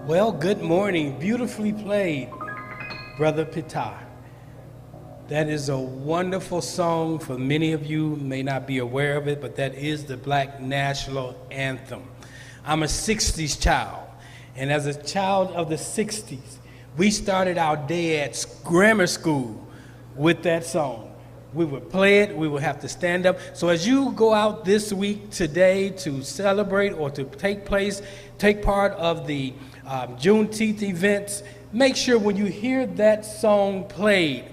Well, good morning. Beautifully played, Brother Pitar. That is a wonderful song. For many of you may not be aware of it, but that is the Black National Anthem. I'm a 60s child, and as a child of the 60s, we started our day at grammar school with that song. We would play it, we would have to stand up. So as you go out this week today to celebrate or to take part of the Juneteenth events, make sure when you hear that song played,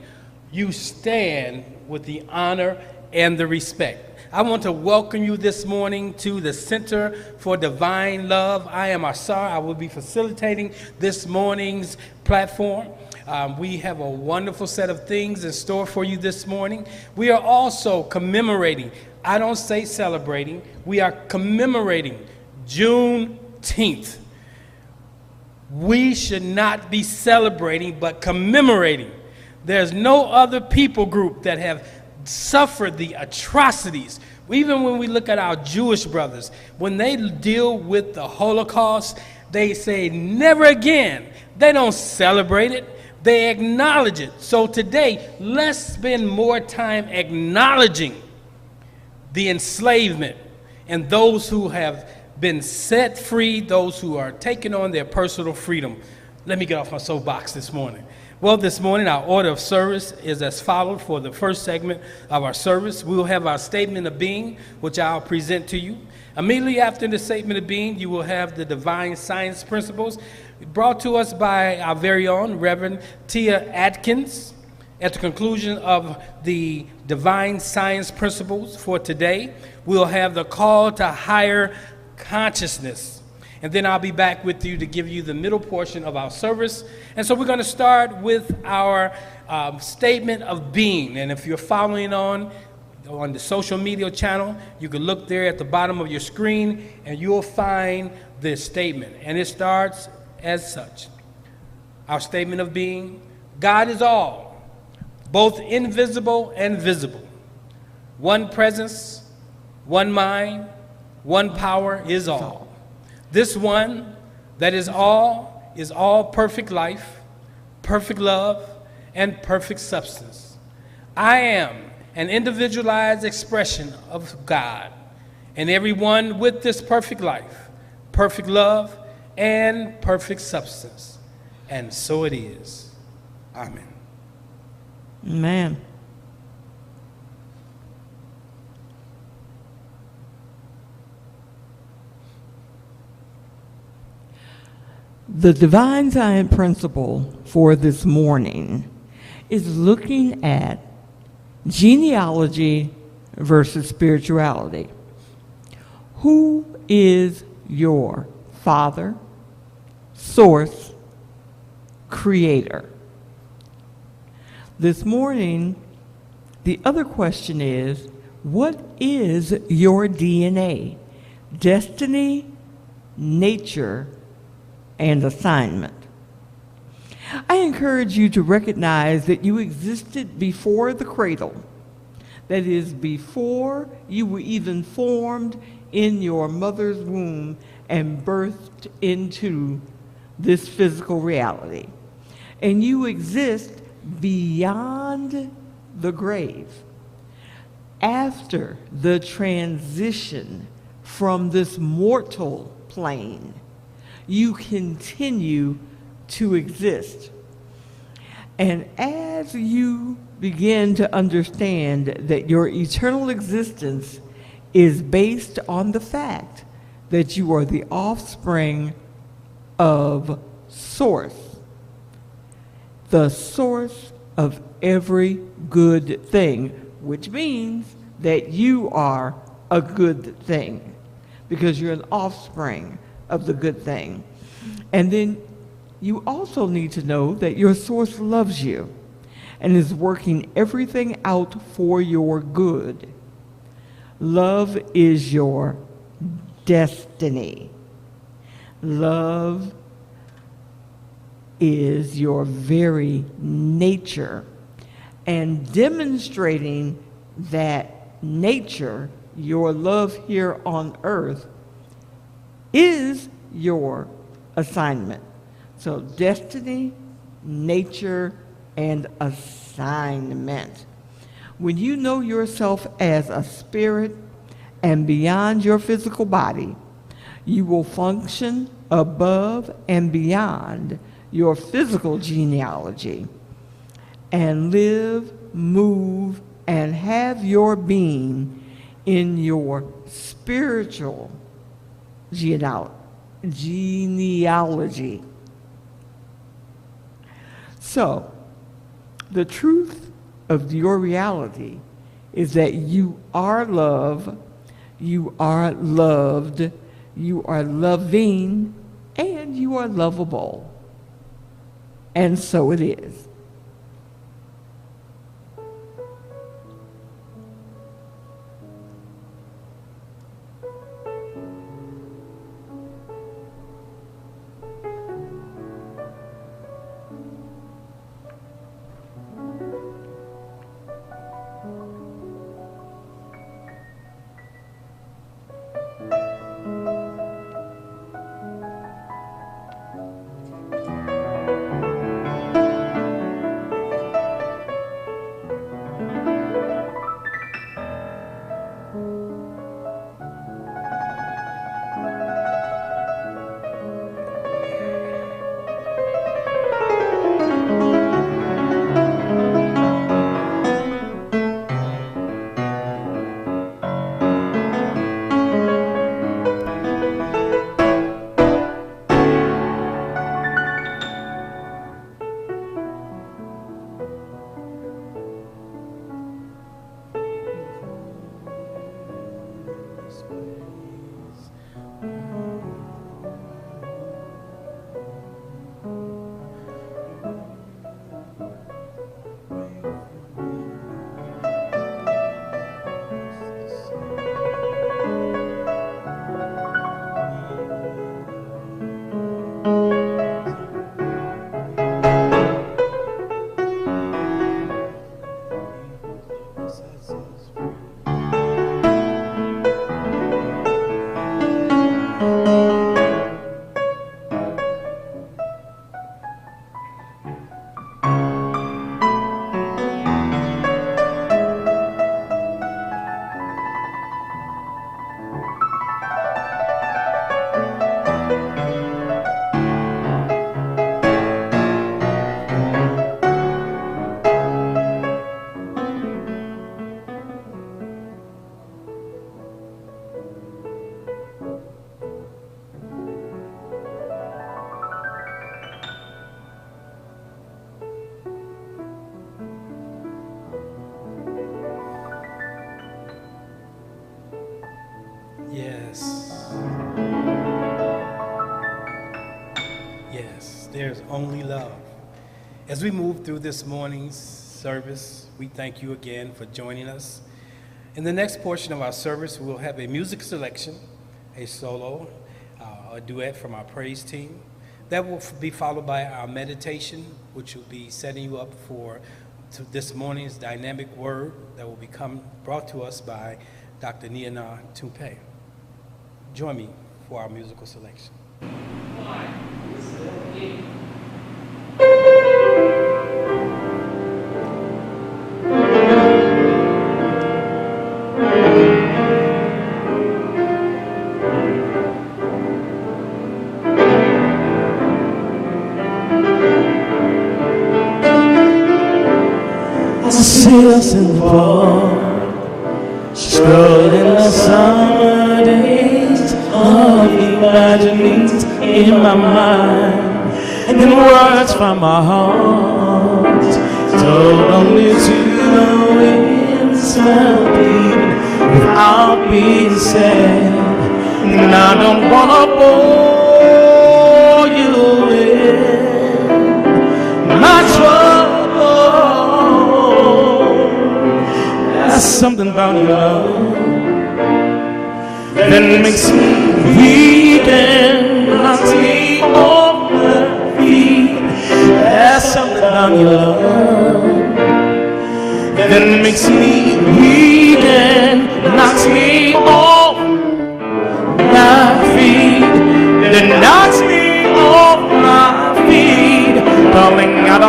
you stand with the honor and the respect. I want to welcome you this morning to the Center for Divine Love. I am Ausar. I will be facilitating this morning's platform. We have a wonderful set of things in store for you this morning. We are also commemorating, I don't say celebrating, we are commemorating Juneteenth. We should not be celebrating, but commemorating. There's no other people group that have suffered the atrocities. Even when we look at our Jewish brothers, when they deal with the Holocaust, they say never again. They don't celebrate it. They acknowledge it. So today, let's spend more time acknowledging the enslavement and those who have been set free, those who are taking on their personal freedom. Let me get off my soapbox this morning. Well, this morning, our order of service is as follows. For the first segment of our service, we will have our statement of being, which I'll present to you. Immediately after the statement of being, you will have the divine science principles brought to us by our very own Reverend Tia Atkins. At the conclusion of the divine science principles for today, we'll have the call to higher consciousness. And then I'll be back with you to give you the middle portion of our service. And so we're going to start with our statement of being. And if you're following on the social media channel, you can look there at the bottom of your screen and you'll find this statement. And it starts as such. Our statement of being: God is all, both invisible and visible. One presence, one mind, one power is all. This one that is all perfect life, perfect love, and perfect substance. I am an individualized expression of God, and everyone with this perfect life, perfect love, and perfect substance. And so it is. Amen. Amen. The divine science principle for this morning is looking at genealogy versus spirituality. Who is your father, source, creator? This morning, the other question is, what is your DNA? Destiny, nature, and assignment. I encourage you to recognize that you existed before the cradle. That is, before you were even formed in your mother's womb and birthed into this physical reality. And you exist beyond the grave. After the transition from this mortal plane, you continue to exist. And as you begin to understand that your eternal existence is based on the fact that you are the offspring of Source, the source of every good thing, which means that you are a good thing because you're an offspring of the good thing. And then you also need to know that your source loves you and is working everything out for your good. Love is your destiny. Love is your very nature. And demonstrating that nature, your love here on earth, is your assignment. So destiny, nature, and assignment. When you know yourself as a spirit and beyond your physical body, you will function above and beyond your physical genealogy and live, move, and have your being in your spiritual genealogy. So, the truth of your reality is that you are love, you are loved, you are loving, and you are lovable. And so it is. Yes. Yes, there's only love. As we move through this morning's service, we thank you again for joining us. In the next portion of our service, we'll have a music selection, a solo, a duet from our praise team. That will be followed by our meditation, which will be setting you up for this morning's dynamic word that will become brought to us by Dr. Niana Tumpe. Join me for our musical selection. See us in the park, strolling in the summer days, all the imaginings in my mind, and then words from my heart, told only to the wind, smell even without being said. And I don't wanna bore you with my trouble. There's something about your love that makes me weak and knocks me off my feet. There's something about your love that makes me weak and knocks me off my feet. That knocks me off my feet.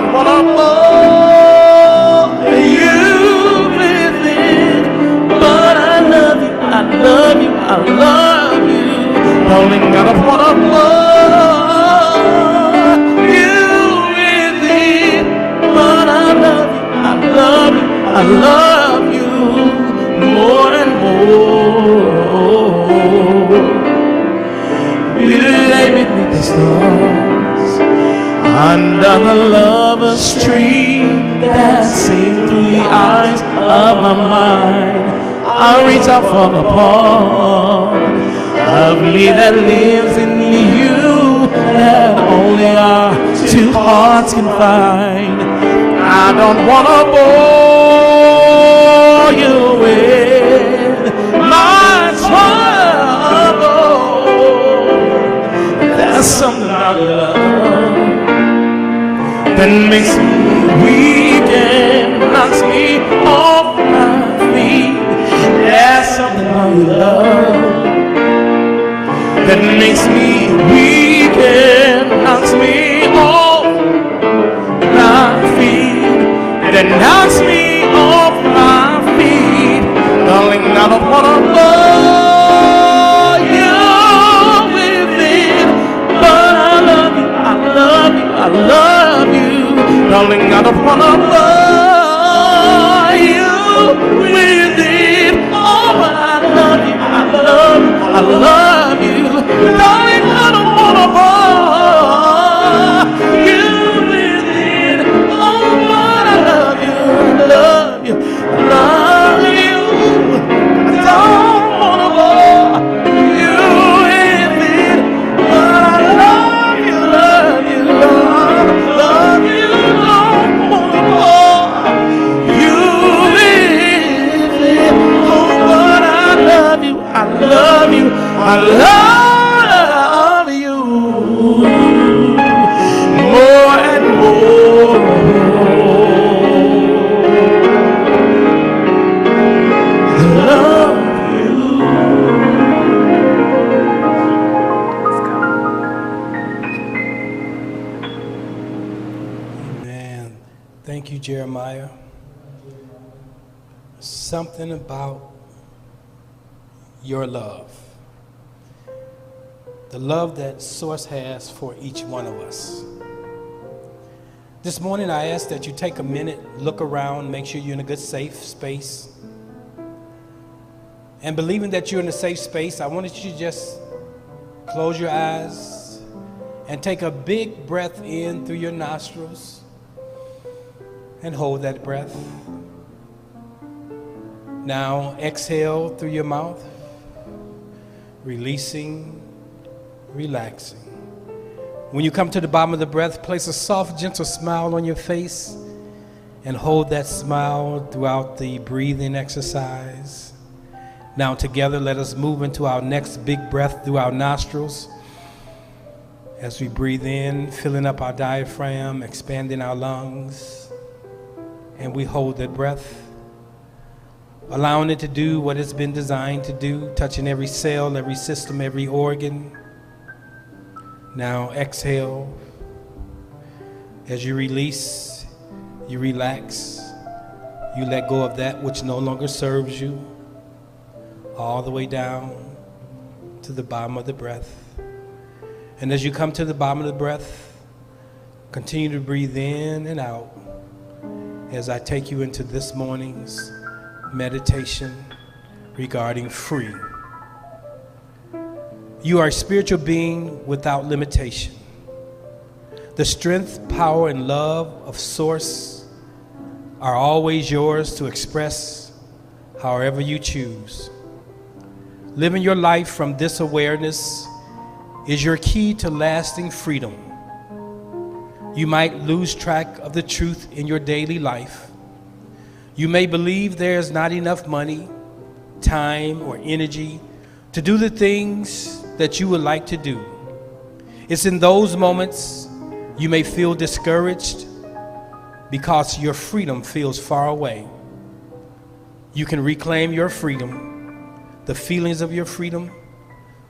don't wanna bore you with it, but I love you, I love you, I love you. Darling, I don't wanna bore you with it, but I love you, I love you, I love you more and more. You lay beneath the stars under the lover's tree, dancing through the eyes of my mind. I reach out for the palm of me that lives in you, that only our two hearts can find. I don't wanna bore you with my trouble. There's something about love that makes me weak and knocks me off my feet. There's something about love that makes me weak and knocks me off my feet. That knocks me off my feet. Darling, I don't wanna bore you with it, but I love you, I love you, I love you. Darling, I don't wanna bore you with it, oh, but I love you, I love you, I love you. Darling, I don't wanna bore you with it, oh, but I love you, love you, love you. I don't wanna bore you with it, but I love you, love you, love you. Don't wanna bore you with it, oh, but I love you, I love you, I love you more and more. I love you. Amen. Thank you, Jeremiah. Something about your love. The love that Source has for each one of us. This morning I ask that you take a minute, look around, make sure you're in a good safe space. And believing that you're in a safe space, I wanted you to just close your eyes and take a big breath in through your nostrils and hold that breath. Now exhale through your mouth, releasing, relaxing. When you come to the bottom of the breath, place a soft, gentle smile on your face and hold that smile throughout the breathing exercise. Now together, let us move into our next big breath through our nostrils. As we breathe in, filling up our diaphragm, expanding our lungs, and we hold that breath, allowing it to do what it's been designed to do, touching every cell, every system, every organ. Now exhale. As you release, you relax, you let go of that which no longer serves you, all the way down to the bottom of the breath. And as you come to the bottom of the breath, continue to breathe in and out as I take you into this morning's meditation regarding free. You are a spiritual being without limitation. The strength, power, and love of Source are always yours to express however you choose. Living your life from this awareness is your key to lasting freedom. You might lose track of the truth in your daily life. You may believe there's not enough money, time, or energy to do the things that you would like to do. It's in those moments you may feel discouraged because your freedom feels far away. You can reclaim your freedom, the feelings of your freedom,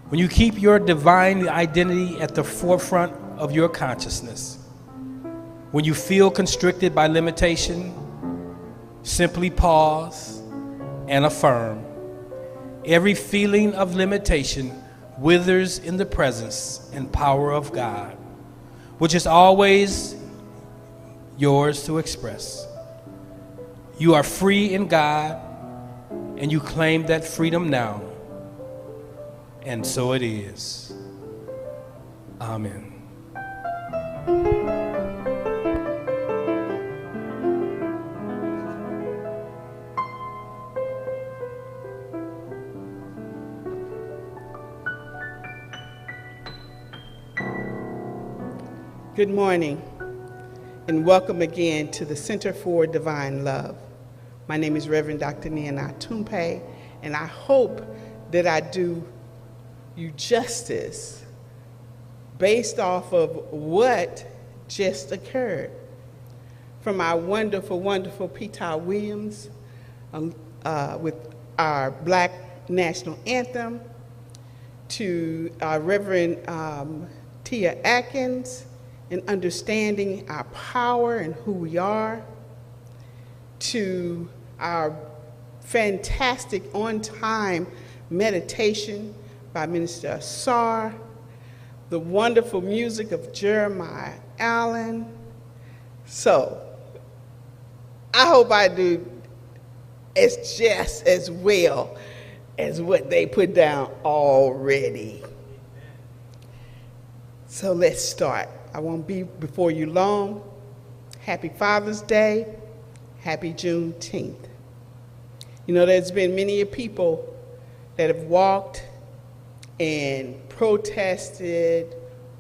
when you keep your divine identity at the forefront of your consciousness. When you feel constricted by limitation, simply pause and affirm. Every feeling of limitation withers in the presence and power of God, which is always yours to express. You are free in God, and you claim that freedom now. And so it is. Amen. Good morning, and welcome again to the Center for Divine Love. My name is Reverend Dr. Niana Tumpe, and I hope that I do you justice based off of what just occurred. From our wonderful, wonderful Peter Williams with our Black National Anthem, to our Reverend Tia Atkins, in understanding our power and who we are, to our fantastic on-time meditation by Minister Ausar, the wonderful music of Jeremiah Allen. So, I hope I do just as well as what they put down already. So let's start. I won't be before you long. Happy Father's Day. Happy Juneteenth. You know, there's been many people that have walked and protested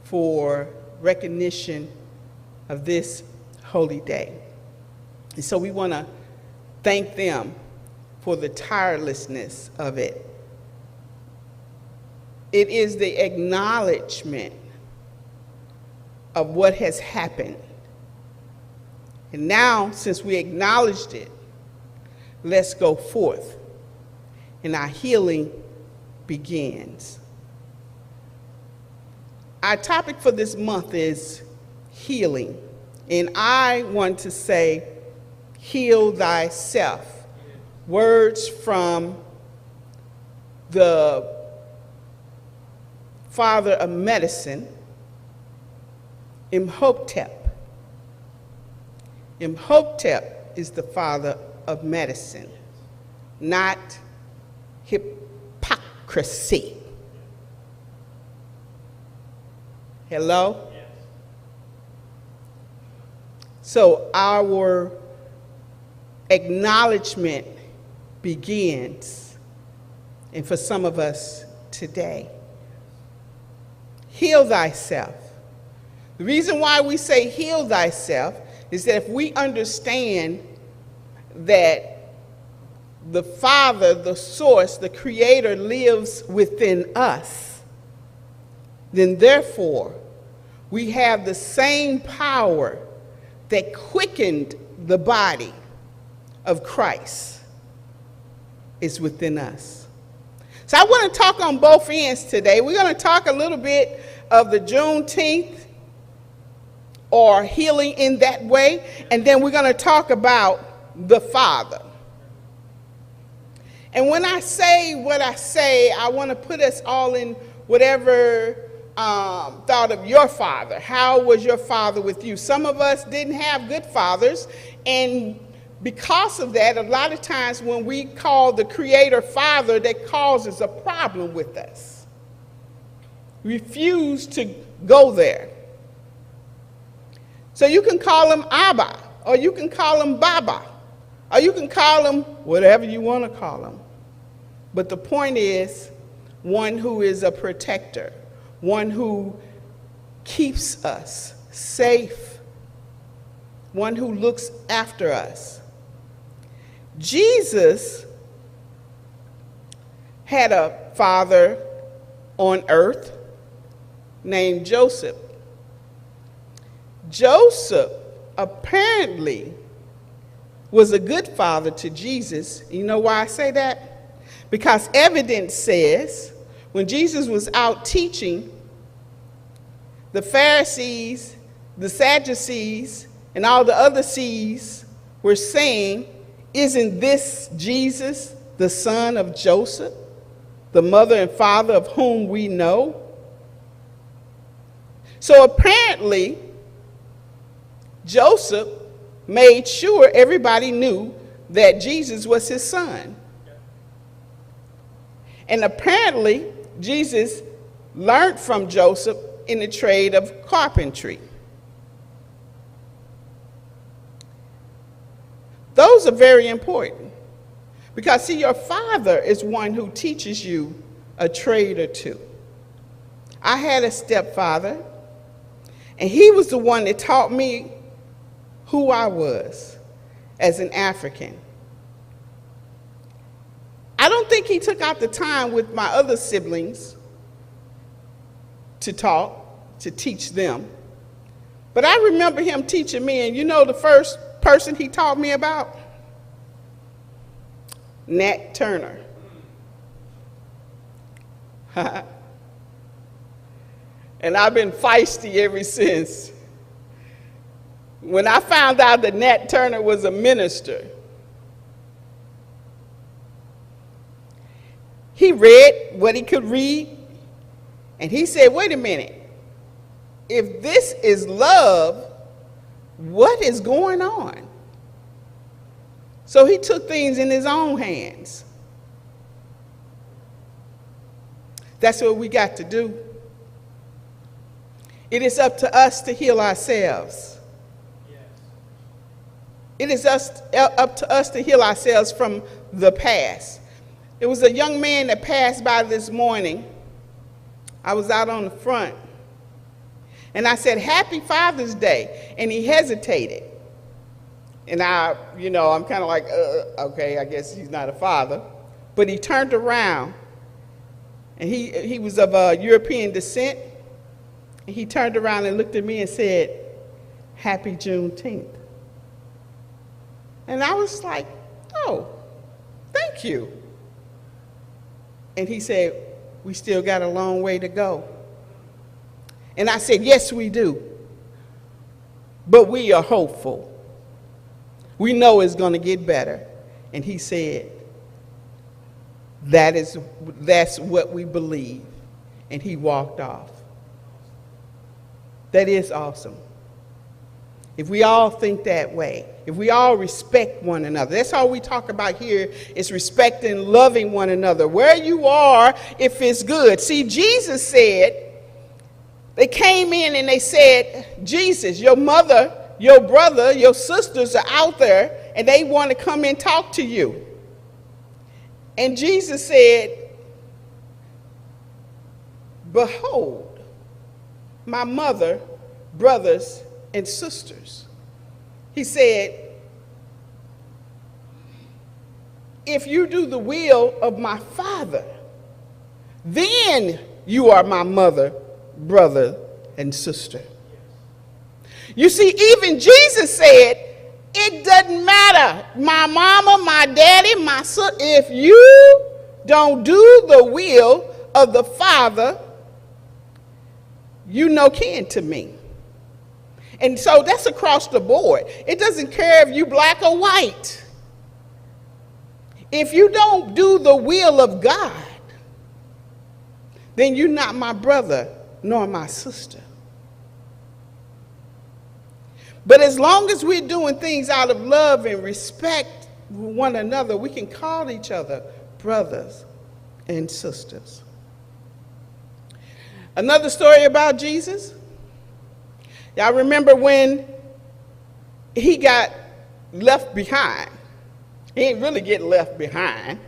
for recognition of this holy day. And so we want to thank them for the tirelessness of it. It is the acknowledgement of what has happened. And now, since we acknowledged it, let's go forth, and our healing begins. Our topic for this month is healing, and I want to say, heal thyself. Words from the father of medicine, Imhotep. Imhotep is the father of medicine, not hypocrisy. Hello? Yes. So our acknowledgement begins, and for some of us today, heal thyself. The reason why we say heal thyself is that if we understand that the Father, the source, the Creator lives within us, then therefore we have the same power that quickened the body of Christ is within us. So I want to talk on both ends today. We're going to talk a little bit of the Juneteenth, or healing in that way, and then we're going to talk about the Father. And when I say what I say, I want to put us all in whatever thought of your father. How was your father with you? Some of us didn't have good fathers, and because of that, a lot of times when we call the Creator Father, that causes a problem with us. Refuse to go there. So you can call him Abba, or you can call him Baba, or you can call him whatever you want to call him. But the point is, one who is a protector, one who keeps us safe, one who looks after us. Jesus had a father on earth named Joseph. Joseph apparently was a good father to Jesus. You know why I say that? Because evidence says when Jesus was out teaching, the Pharisees, the Sadducees, and all the other seeds were saying, "Isn't this Jesus, the son of Joseph, the mother and father of whom we know?" So apparently, Joseph made sure everybody knew that Jesus was his son. And apparently, Jesus learned from Joseph in the trade of carpentry. Those are very important because, see, your father is one who teaches you a trade or two. I had a stepfather, and he was the one that taught me who I was as an African. I don't think he took out the time with my other siblings to talk, to teach them. But I remember him teaching me, and you know the first person he taught me about? Nat Turner. And I've been feisty ever since. When I found out that Nat Turner was a minister, he read what he could read, and he said, "Wait a minute, if this is love, what is going on?" So he took things in his own hands. That's what we got to do. It is up to us to heal ourselves. It is up to us to heal ourselves from the past. There was a young man that passed by this morning. I was out on the front, and I said, "Happy Father's Day," and he hesitated. And I'm kind of like, okay, I guess he's not a father. But he turned around, and he was of European descent, and he turned around and looked at me and said, "Happy Juneteenth." And I was like, "Oh, thank you." And he said, "We still got a long way to go." And I said, "Yes, we do. But we are hopeful. We know it's going to get better." And he said, that's what we believe. And he walked off. That is awesome. If we all think that way, if we all respect one another, that's all we talk about here is respecting and loving one another. Where you are, if it's good. See, Jesus said, they came in and they said, "Jesus, your mother, your brother, your sisters are out there, and they want to come and talk to you." And Jesus said, "Behold, my mother, brothers, and sisters." He said, "If you do the will of my Father, then you are my mother, brother, and sister." You see, even Jesus said, it doesn't matter, my mama, my daddy, my son, if you don't do the will of the Father, you no kin to me. And so that's across the board. It doesn't care if you black or white. If you don't do the will of God, then you're not my brother nor my sister. But as long as we're doing things out of love and respect one another, we can call each other brothers and sisters. Another story about Jesus. Y'all remember when he got left behind? He didn't really get left behind.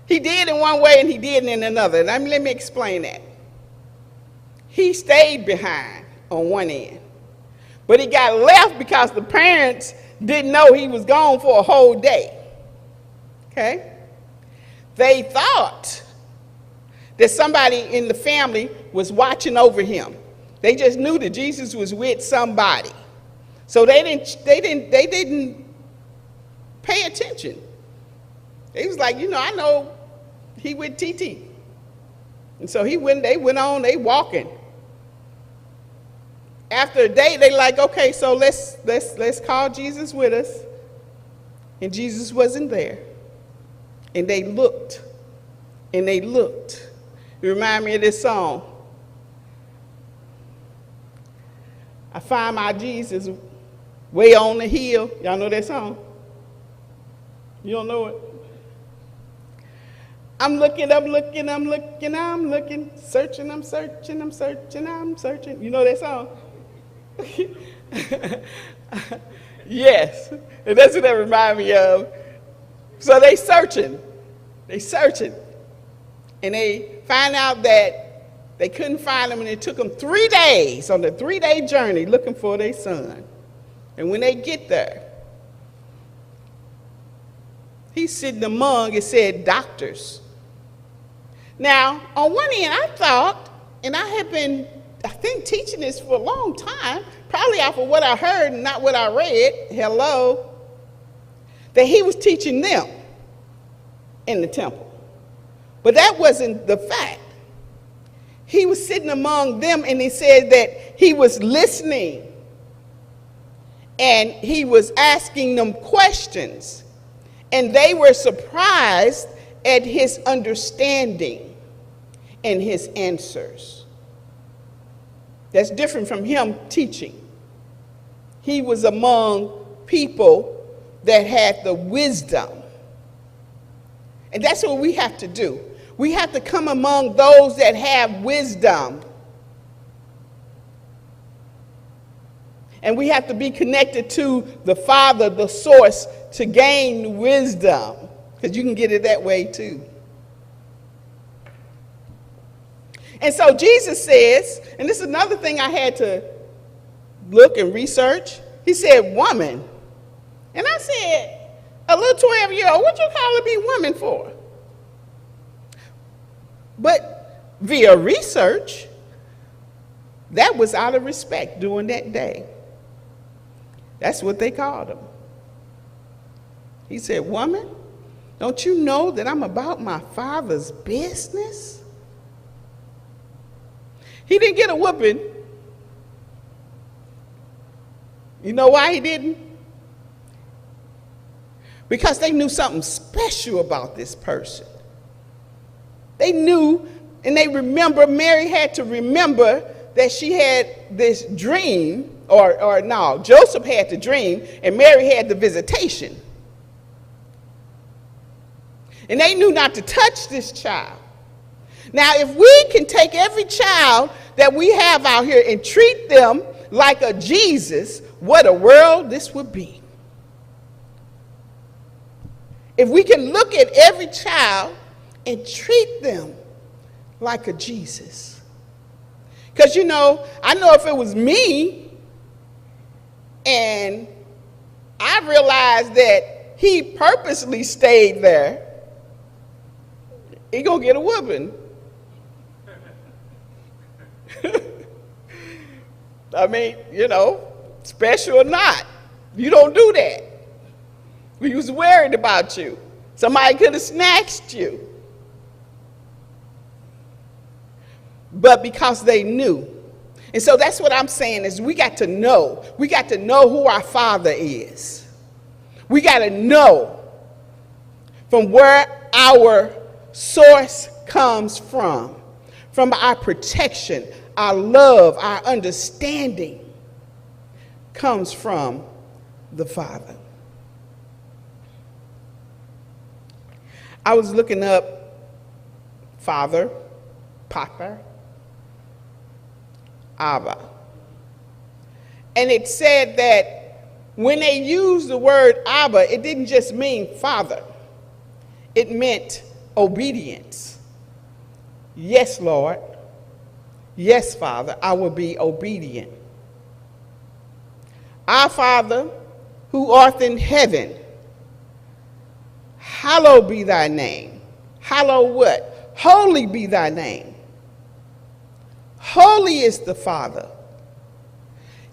He did in one way and he did in another. Let me explain that. He stayed behind on one end, but he got left because the parents didn't know he was gone for a whole day. Okay? They thought that somebody in the family was watching over him. They just knew that Jesus was with somebody. So they didn't pay attention. They was like, I know he with TT. And so they went on, they walking. after a day, they like, okay, so let's call Jesus with us. And Jesus wasn't there. And they looked, and they looked. You remind me of this song. I find my Jesus way on the hill. Y'all know that song? You don't know it? I'm looking, searching, I'm searching. You know that song? Yes, and that's what that reminds me of. So they searching, and they find out that they couldn't find him, and it took them 3 days on the 3-day journey looking for their son. And when they get there, he's sitting among, it said, doctors. Now, on one end, I thought, and I have been, I think, teaching this for a long time, probably off of what I heard and not what I read, hello, that he was teaching them in the temple. But that wasn't the fact. He was sitting among them, and he said that he was listening, and he was asking them questions, and they were surprised at his understanding and his answers. That's different from him teaching. He was among people that had the wisdom. And that's what we have to do. We have to come among those that have wisdom. And we have to be connected to the Father, the source, to gain wisdom. Because you can get it that way too. And so Jesus says, and this is another thing I had to look and research. He said, woman. And I said, a little 12-year-old, what you calling me woman for? But via research, that was out of respect during that day. That's what they called him. He said, woman, don't you know that I'm about my Father's business? He didn't get a whooping. You know why he didn't? Because they knew something special about this person. They knew, and they remember, Mary had to remember that she had this dream, or no, Joseph had the dream, and Mary had the visitation. And they knew not to touch this child. Now, if we can take every child that we have out here and treat them like a Jesus, what a world this would be. If we can look at every child and treat them like a Jesus. Because, you know, I know if it was me and I realized that he purposely stayed there, he gonna get a whooping. I mean, you know, special or not, you don't do that. We was worried about you. Somebody could have snatched you. But because they knew. And so that's what I'm saying is we got to know. We got to know who our Father is. We got to know from where our source comes from our protection, our love, our understanding comes from the Father. I was looking up Father, Papa, Abba. And it said that when they used the word Abba, it didn't just mean father. It meant obedience. Yes, Lord. Yes, Father, I will be obedient. Our Father, who art in heaven, hallowed be thy name. Hallowed what? Holy be thy name. Holy is the Father.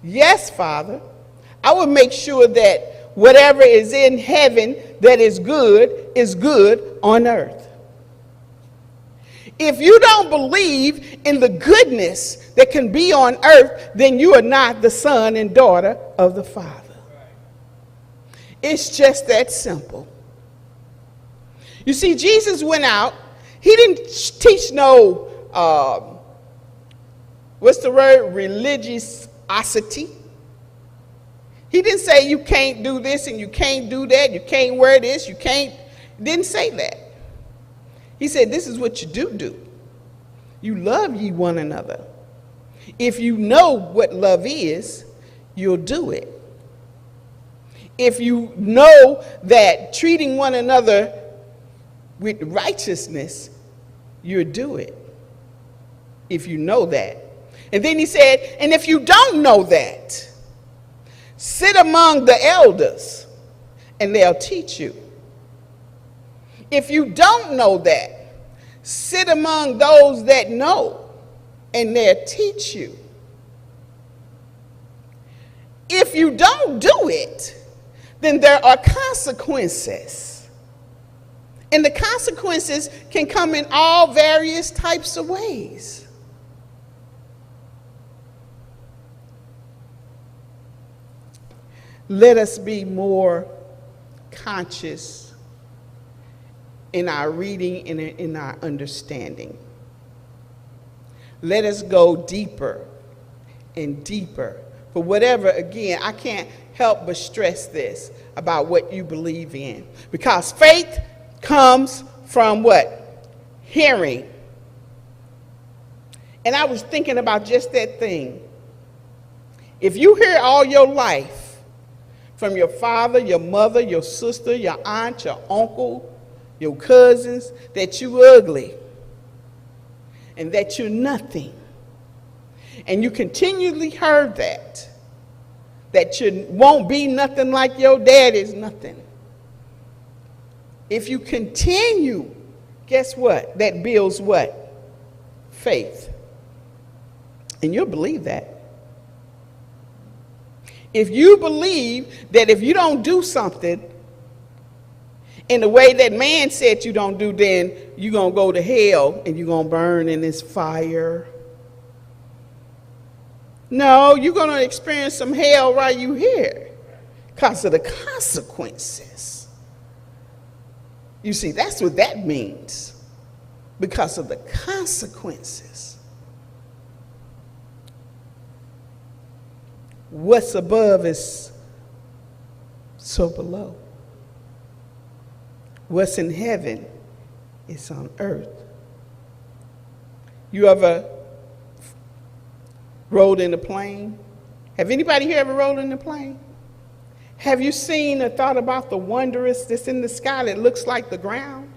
Yes, Father, I will make sure that whatever is in heaven that is good on earth. If you don't believe in the goodness that can be on earth, then you are not the son and daughter of the Father. It's just that simple. You see, Jesus went out. He didn't teach no, what's the word, religiosity. He didn't say you can't do this and you can't do that, you can't wear this, you can't. He didn't say that. He said this is what you do. You love ye one another. If you know what love is, you'll do it. If you know that treating one another with righteousness, you'll do it. If you know that. And then he said, and if you don't know that, sit among the elders and they'll teach you. If you don't know that, sit among those that know and they'll teach you. If you don't do it, then there are consequences. And the consequences can come in all various types of ways. Let us be more conscious in our reading and in our understanding. Let us go deeper and deeper. For whatever, again, I can't help but stress this about what you believe in. Because faith comes from what? Hearing. And I was thinking about just that thing. If you hear all your life from your father, your mother, your sister, your aunt, your uncle, your cousins, that you ugly and that you're nothing, and you continually heard that you won't be nothing like your dad is nothing. If you continue, guess what? That builds what? Faith. And you'll believe that. If you believe that if you don't do something in the way that man said you don't do, then you're going to go to hell and you're going to burn in this fire. No, you're going to experience some hell right you here because of the consequences. You see, that's what that means. Because of the consequences. What's above is so below. What's in heaven is on earth. You ever rode in a plane? Have anybody here ever rode in a plane? Have you seen or thought about the wondrous that's in the sky that looks like the ground?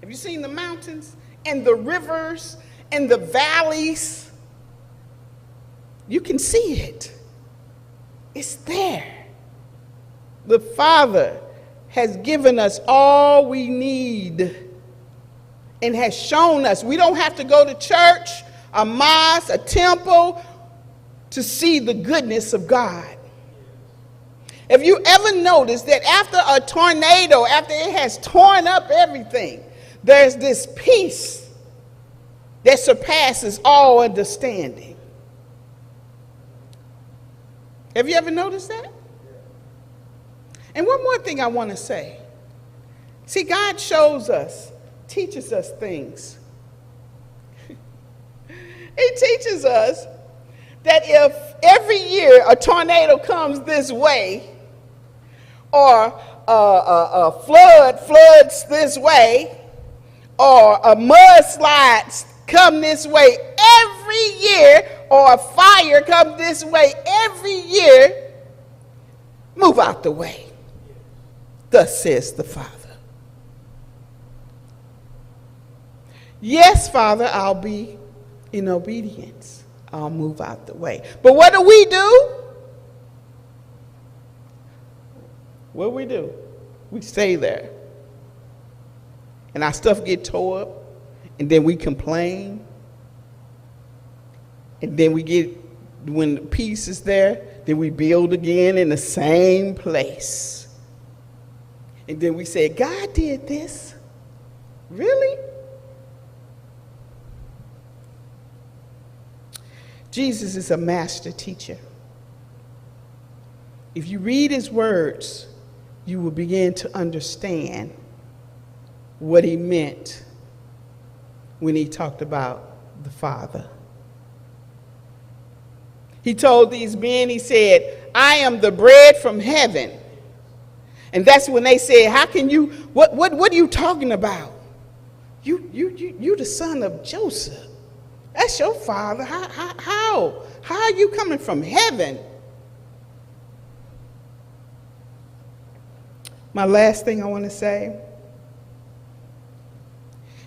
Have you seen the mountains and the rivers and the valleys? You can see it. It's there. The Father has given us all we need and has shown us. We don't have to go to church, a mosque, a temple to see the goodness of God. Have you ever noticed that after a tornado, after it has torn up everything, there's this peace that surpasses all understanding? Have you ever noticed that? And one more thing I want to say. See, God shows us, teaches us things. He teaches us that if every year a tornado comes this way, or a flood floods this way, or a mudslide come this way every year, or a fire come this way every year, move out the way. Thus says the Father. Yes, Father, I'll be in obedience. I'll move out the way. But what do? What do we do? We stay there. And our stuff get tore up. And then we complain. And then when the peace is there, then we build again in the same place. And then we say, God did this. Really? Jesus is a master teacher. If you read his words, you will begin to understand what he meant when he talked about the Father. He told these men, he said, I am the bread from heaven. And that's when they said, how can you, what are you talking about? You the son of Joseph. That's your father. How are you coming from heaven? My last thing I want to say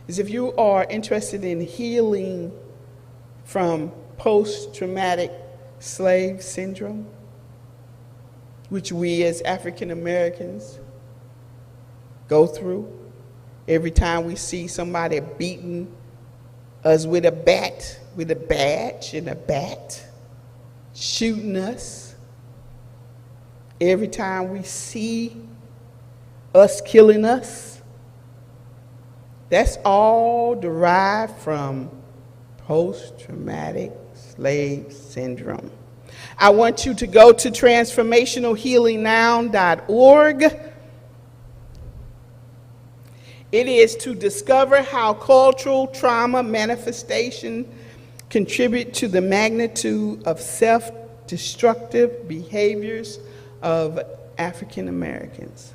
is if you are interested in healing from post-traumatic slave syndrome, which we as African Americans go through every time we see somebody beating us with a bat, with a badge and a bat, shooting us, every time we see us killing us, that's all derived from post-traumatic slave syndrome. I want you to go to transformationalhealingnow.org. It is to discover how cultural trauma manifestation contribute to the magnitude of self-destructive behaviors of African Americans.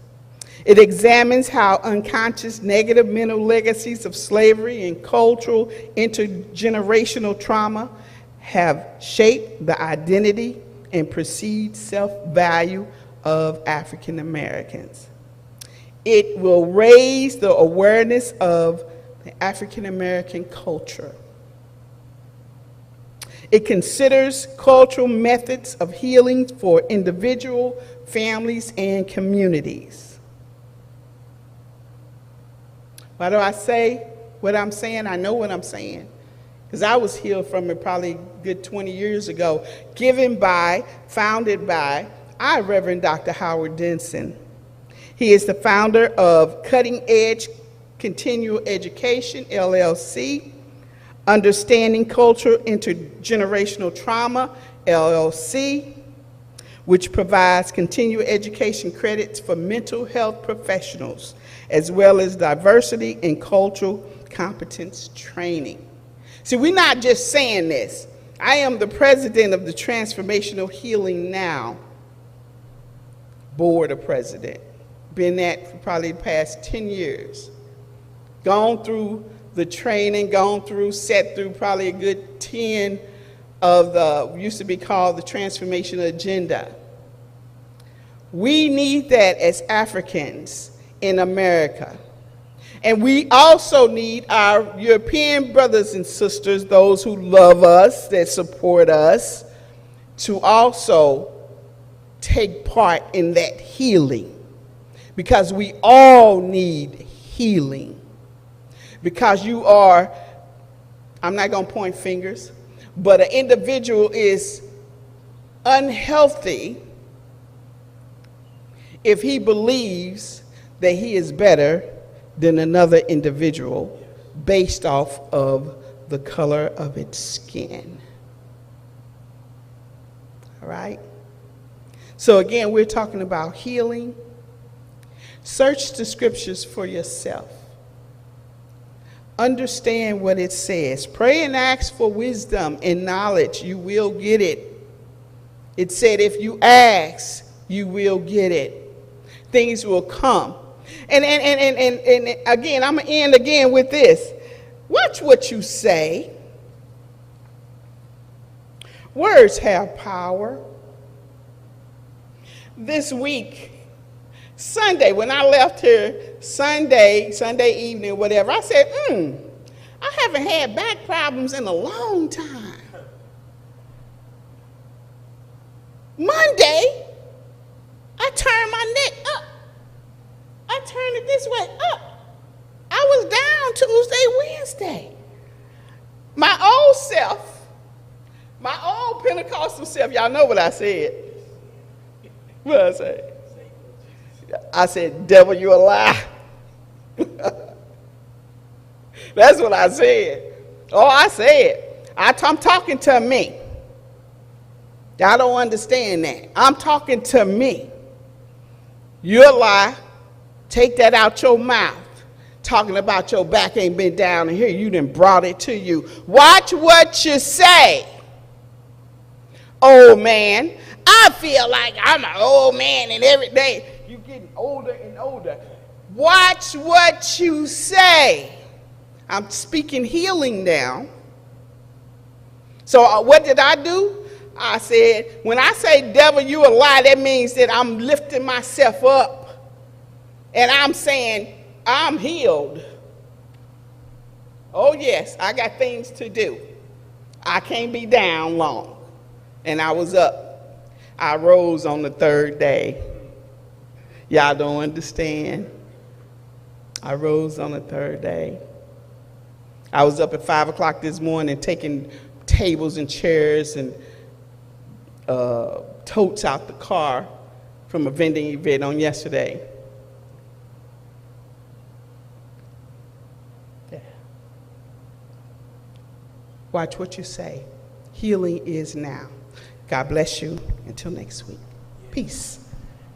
It examines how unconscious negative mental legacies of slavery and cultural intergenerational trauma have shaped the identity and perceived self-value of African Americans. It will raise the awareness of the African American culture. It considers cultural methods of healing for individual, families, and communities. Why do I say what I'm saying? I know what I'm saying, because I was healed from it probably a good 20 years ago, founded by our Reverend Dr. Howard Denson. He is the founder of Cutting Edge Continual Education, LLC, Understanding Cultural Intergenerational Trauma, LLC, which provides continual education credits for mental health professionals, as well as diversity and cultural competence training. See, we're not just saying this. I am the president of the Transformational Healing Now Board of President. Been that for probably the past 10 years. Gone through the training, sat through probably a good 10 of the, used to be called the Transformation Agenda. We need that as Africans in America. And we also need our European brothers and sisters, those who love us, that support us, to also take part in that healing. Because we all need healing. Because you are, I'm not going to point fingers, but an individual is unhealthy if he believes that he is better than another individual based off of the color of its skin. All right? So again, we're talking about healing. Search the scriptures for yourself. Understand what it says. Pray and ask for wisdom and knowledge. You will get it. It said if you ask, you will get it. Things will come. And again, I'm going to end again with this. Watch what you say. Words have power. This week, Sunday, when I left here, Sunday evening, whatever, I said, I haven't had back problems in a long time. Monday, I turned my neck up. I turned it this way up. I was down Tuesday, Wednesday. My old self, my old Pentecostal self, y'all know what I said. What did I say? I said, devil, you a lie. That's what I said. Oh, I said. I'm talking to me. Y'all don't understand that. I'm talking to me. You'll lie. Take that out your mouth. Talking about your back ain't been down, and here you done brought it to you. Watch what you say. Old man, I feel like I'm an old man, and every day you're getting older and older. Watch what you say. I'm speaking healing now. So what did I do? I said, when I say devil, you a lie, that means that I'm lifting myself up. And I'm saying, I'm healed. Oh yes, I got things to do. I can't be down long. And I was up. I rose on the third day. Y'all don't understand. I rose on the third day. I was up at 5 o'clock this morning taking tables and chairs and totes out the car from a vending event on yesterday. Yeah. Watch what you say. Healing is now. God bless you. Until next week. Peace.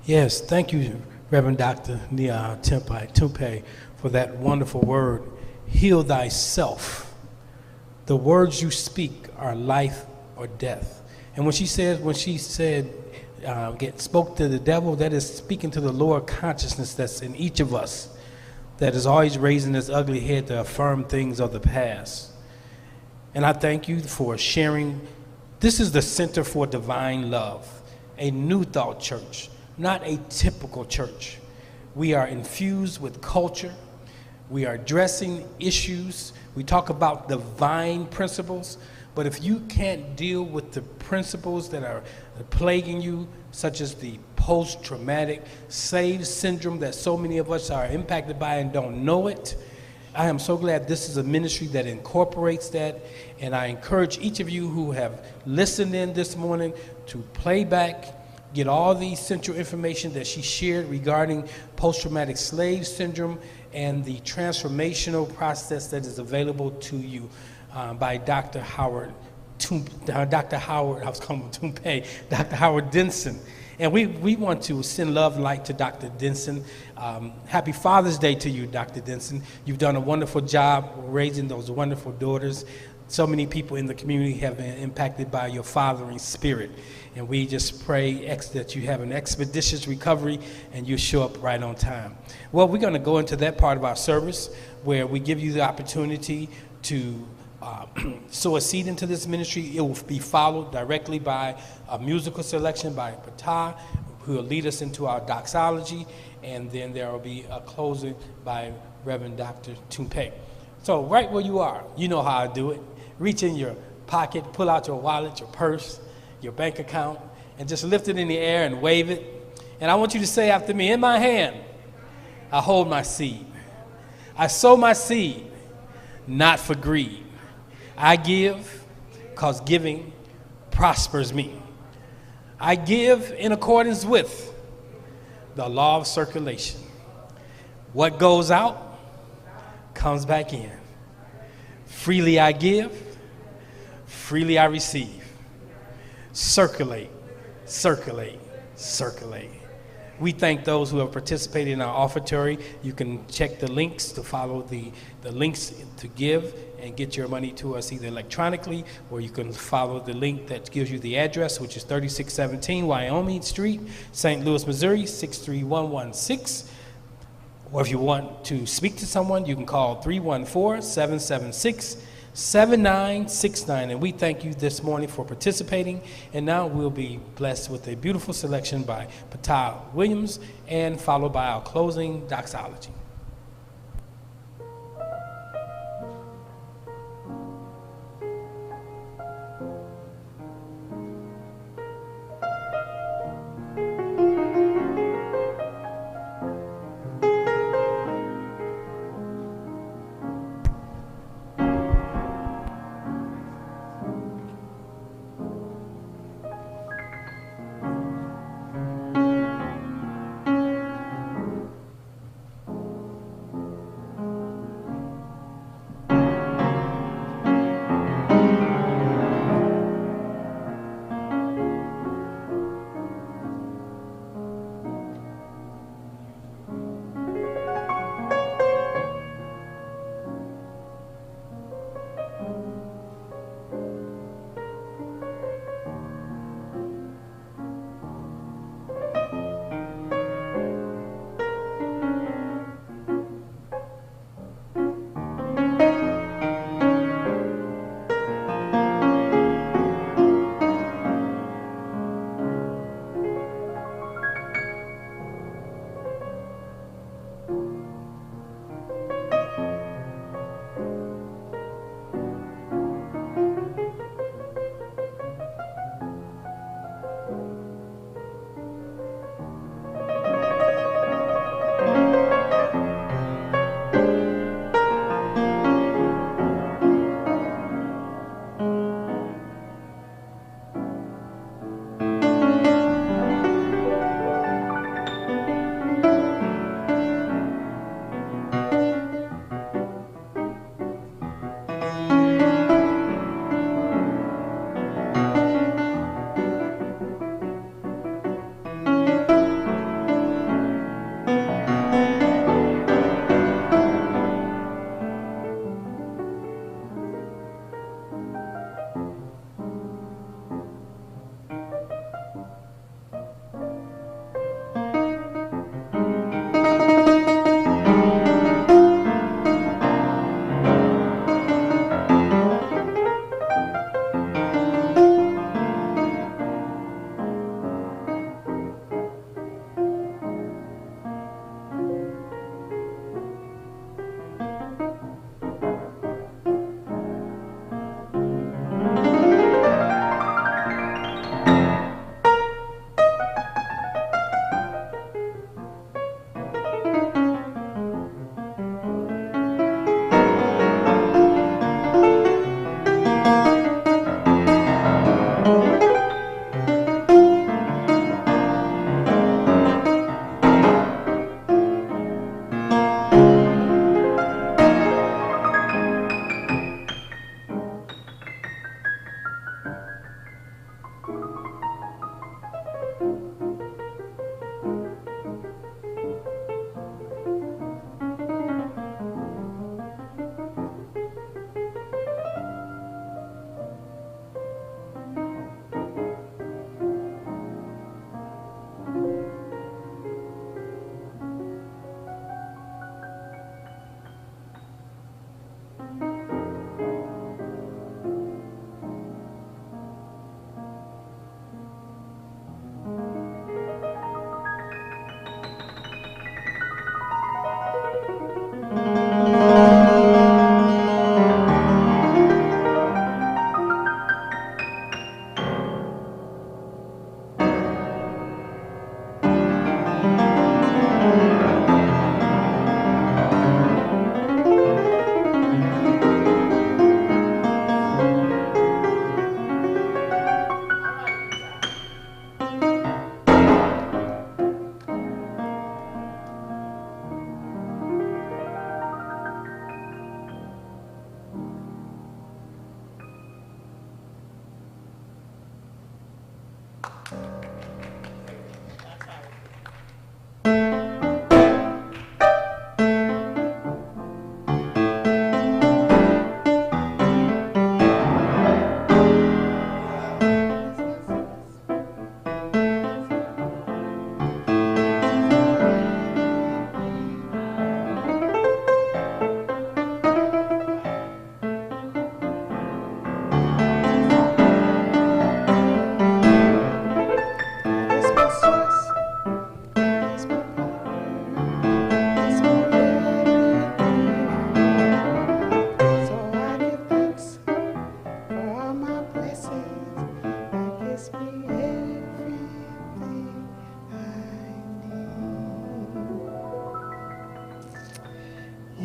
Yes, thank you, Reverend Dr. Nia Tumpe, for that wonderful word. Heal thyself. The words you speak are life or death. And when she spoke to the devil, that is speaking to the lower consciousness that's in each of us, that is always raising its ugly head to affirm things of the past. And I thank you for sharing. This is the Center for Divine Love, a New Thought church, not a typical church. We are infused with culture. We are addressing issues. We talk about divine principles, but if you can't deal with the principles that are plaguing you, such as the post-traumatic slave syndrome that so many of us are impacted by and don't know it, I am so glad this is a ministry that incorporates that, and I encourage each of you who have listened in this morning to play back, get all the essential information that she shared regarding post-traumatic slave syndrome and the transformational process that is available to you by Dr. Howard Denson. And we want to send love and light to Dr. Denson. Happy Father's Day to you, Dr. Denson. You've done a wonderful job raising those wonderful daughters. So many people in the community have been impacted by your fathering spirit. And we just pray that you have an expeditious recovery and you show up right on time. Well, we're going to go into that part of our service where we give you the opportunity to sow a seed into this ministry. It will be followed directly by a musical selection by Patah, who will lead us into our doxology, and then there will be a closing by Reverend Dr. Tumpe. So right where you are, you know how I do it. Reach in your pocket, pull out your wallet, your purse, your bank account, and just lift it in the air and wave it. And I want you to say after me, in my hand, I hold my seed. I sow my seed, not for greed. I give because giving prospers me. I give in accordance with the law of circulation. What goes out comes back in. Freely I give, freely I receive. Circulate, circulate, circulate. We thank those who have participated in our offertory. You can check the links to follow the links to give and get your money to us either electronically, or you can follow the link that gives you the address, which is 3617 Wyoming Street, St. Louis, Missouri, 63116. Or if you want to speak to someone, you can call 314-776-7969. And we thank you this morning for participating. And now we'll be blessed with a beautiful selection by Patah Williams, and followed by our closing doxology.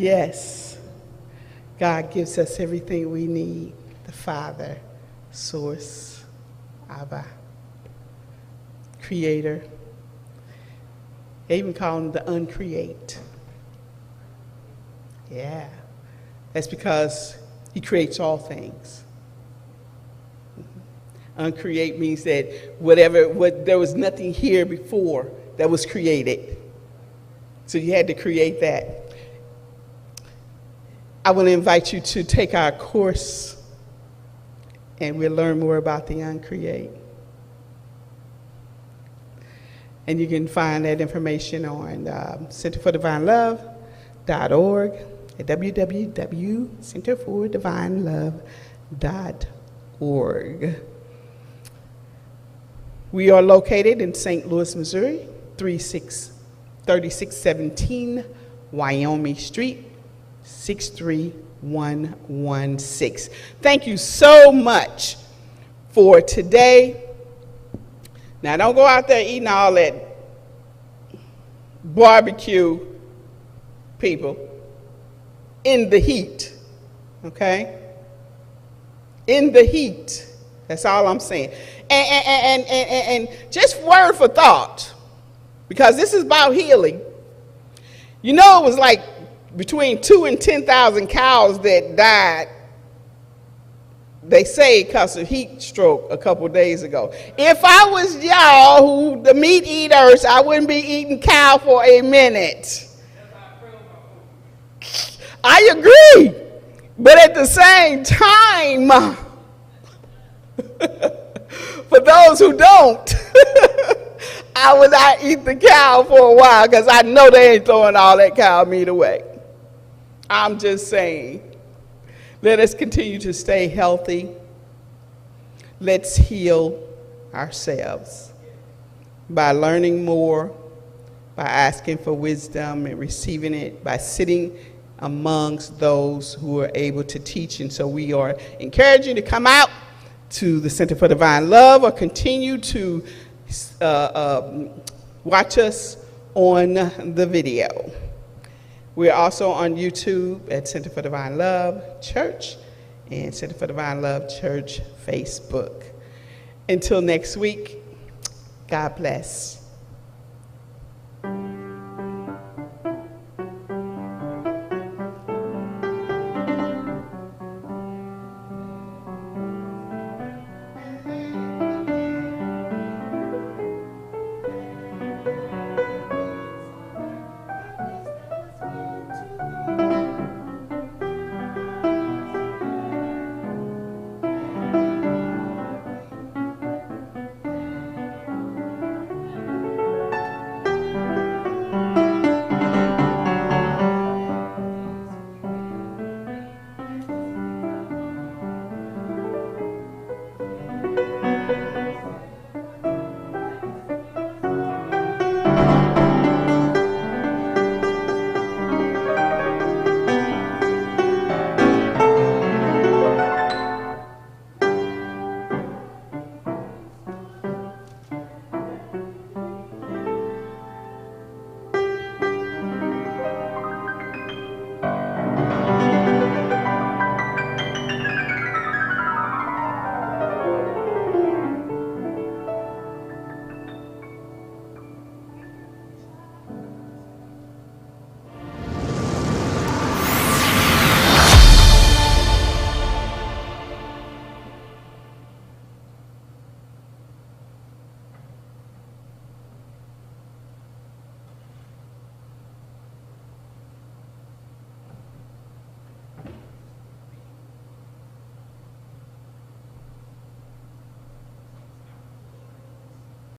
Yes, God gives us everything we need. The Father, Source, Abba, Creator. They even call him the uncreate. Yeah, that's because he creates all things. Uncreate means that there was nothing here before that was created. So you had to create that. I want to invite you to take our course, and we'll learn more about the uncreate. And you can find that information on centerfordivinelove.org at www.centerfordivinelove.org. We are located in St. Louis, Missouri, 3617 Wyoming Street, 63116. Thank you so much for today. Now, don't go out there eating all that barbecue, people, in the heat, okay? In the heat. That's all I'm saying. And just word for thought, because this is about healing. You know, it was like between 2,000 and 10,000 cows that died, they say, because of heat stroke a couple of days ago. If I was y'all, the meat eaters, I wouldn't be eating cow for a minute. I agree. But at the same time, for those who don't, I would not eat the cow for a while because I know they ain't throwing all that cow meat away. I'm just saying, let us continue to stay healthy. Let's heal ourselves by learning more, by asking for wisdom and receiving it, by sitting amongst those who are able to teach. And so we are encouraging you to come out to the Center for Divine Love or continue to watch us on the video. We're also on YouTube at Center for Divine Love Church and Center for Divine Love Church Facebook. Until next week, God bless.